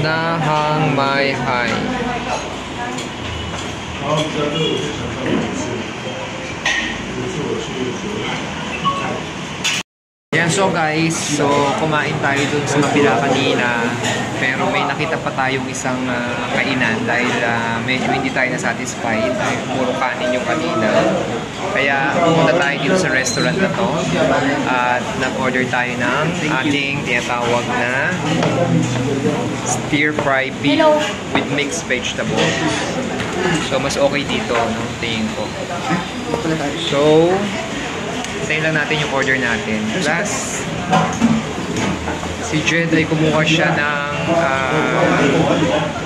Nahang Mai Hai. Yan, so guys, kumain tayo dun sa kapila kanina, pero may nakita pa tayong isang kainan dahil medyo hindi tayo na-satisfied, puro kanin yung kanina. Kaya pumunta tayo dito sa restaurant na to at nag-order tayo ng ating tinatawag na stir-fry beef with mixed vegetables. So mas okay dito, no, tingin ko. So tayo lang natin yung order natin. Plus, si Jed ay kumuha siya ng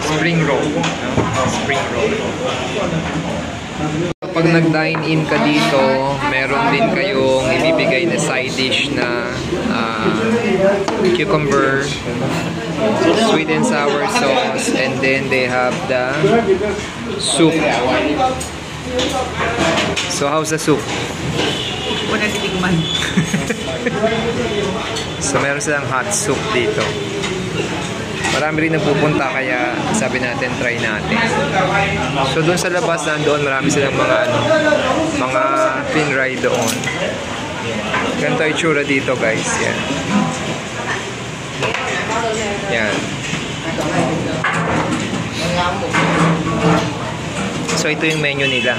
spring roll. No? Spring roll. Kapag nag-dine-in ka dito, meron din kayong ibibigay na side dish na cucumber, sweet and sour sauce, and then they have the soup. So how's the soup? Wala titikman. So meron silang hot soup dito. Marami rin nagpupunta kaya sabi natin try natin. So doon sa labas nandoon marami silang mga mga pinray doon. Ganito yung itsura dito guys. Yan. Yan. So ito yung menu nila.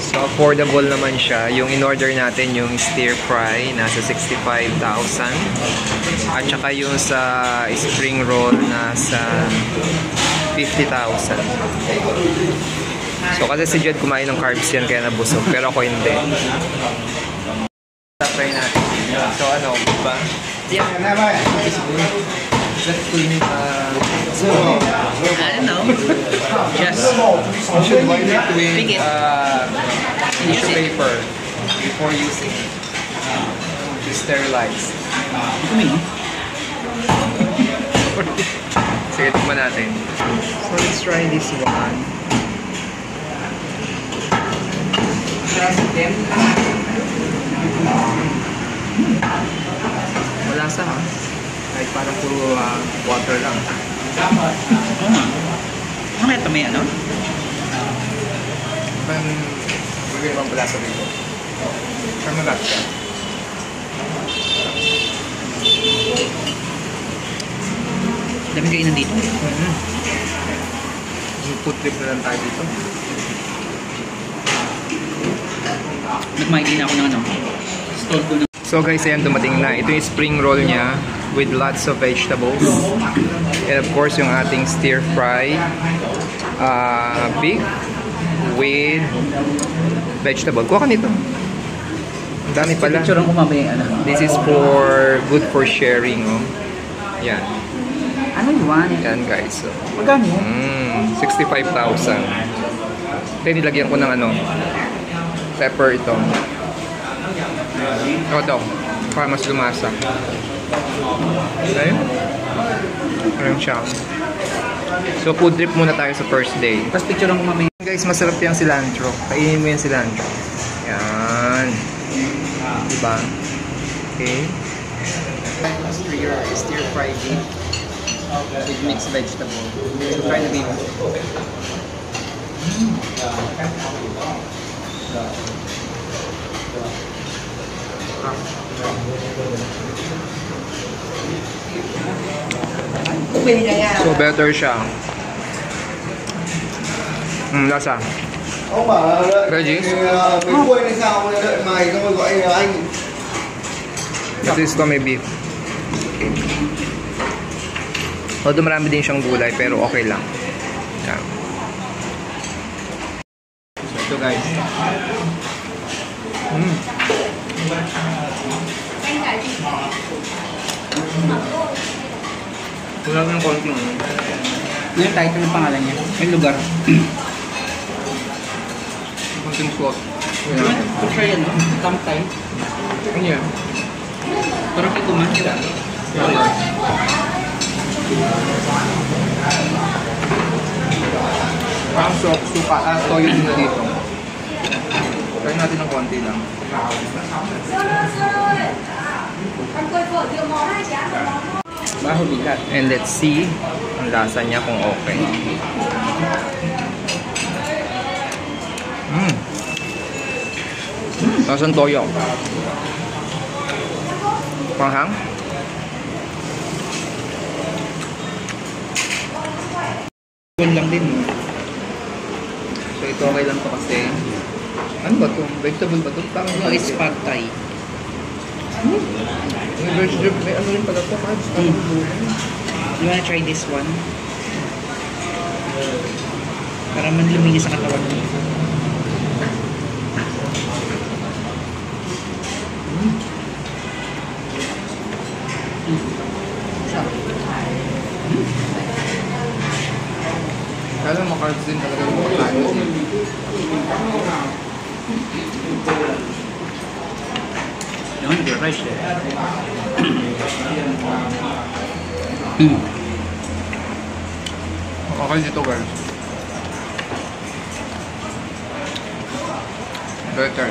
So affordable naman siya. Yung in-order natin yung stir fry nasa 65,000 at saka yung sa spring roll nasa 50,000. So kasi si Jed kumain ng carbs yan kaya nabusog, pero ako hindi. Try natin. So ano, ba? Yeah. Let's clean it. So, I don't know. Just you should wipe it with pick it. tissue paper before using it to sterilize. Sige, tikman natin. So let's try this one. Malasa ha? Kahit parang puro water lang. Ano ito may ano? Bigay bang palasa dito? Saan malat ka? Dami kayo nandito. Food trip na lang tayo dito. Nagmaigin ako ng ano. Stall ko na. So guys, ayan dumating na. Ito yung spring roll niya with lots of vegetables. And of course, yung ating stir fry beef with vegetable. Kuha ka nito. Ang dami pala. Picture ang kumamay. Ano? This is for good for sharing. Oh. Yan. Ano yun? Yan guys. So, Magkano? 65,000. Kaya nilagyan ko ng ano, pepper ito. Ito. Para mas lumasa. Ayun. Ayun siya. So food trip muna tayo sa first day. Tapos picture ang kumamay. Guys, masarap yung cilantro. Kainin mo yung cilantro. Yan. Diba? Okay. Stir fry beef with mixed vegetable. So try the beef. So better siya. Lasa. Regis? Ito is may beef. Although marami din siyang gulay pero okay lang. Yeah. So ito guys. Wala ng konting ano. Ano yung title ng pangalan niya? Yung lugar. Konting salt. Ito siya yan, no? Tamtay. Ano yan? Parang kay kumain. Parang suka, toyo din na dito. Try natin ng konti lang. Baho bigat. And let's see ang lasa niya kung okay. Lasang toyo. Panghang. Yun lang din. So ito okay lang to kasi ano ba to? Vegetable ba to? Parang Ano is pad thai? may vegetable, may ano rin pala to, carbs. You wanna try this one? Para man luminis sa katawan mo. Kaya lang carbs din talaga yung mga tayo. Yun, you're right there. Okay dito guys. Better.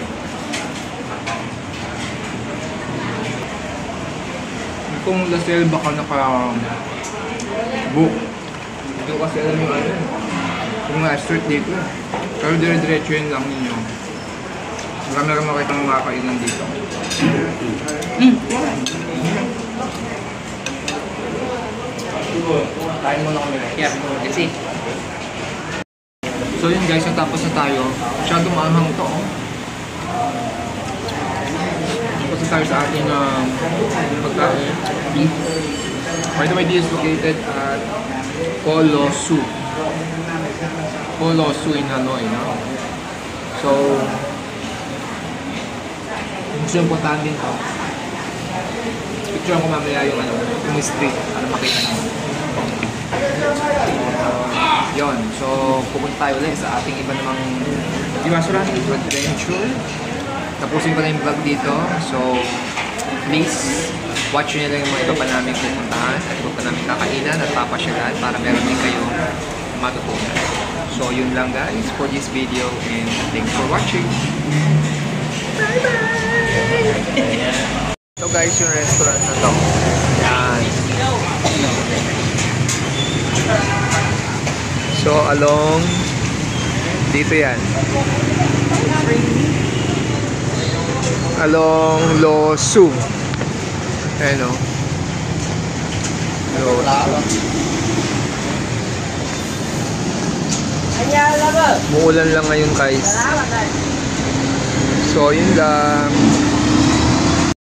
Kung lasel baka naka-book. Hindi ko kasi alam yung ano. Yung mga street dito. Pero dire-diretso yun lang ninyo. Marami rin makita ng mga kainan dito. Kain muna kami. Yeah, let's see. So yun guys, natapos na tayo. Masyado maanghang to. Tapos na tayo sa ating pagkain. By the way, this is located at Colosu. Colosu in Hanoi. No? So, gusto yung puntahan din to. Picture ko mamaya yung, yung street para makita nyo. Yon, so pupunta tayo ulit sa ating iba namang adventure. Tapusin ko na yung vlog dito. So, please, watch nyo lang yung mga iba pa namin pupuntahan at iba pa namin kakainan at papasyalan para meron din kayo matutunan. So, yun lang guys for this video and thanks for watching. Bye-bye! So guys, yung restaurant na to. Yan. So, along dito yan. Along Losu. Ayan o. Losu. Muulan lang ngayon guys. So, yun lang.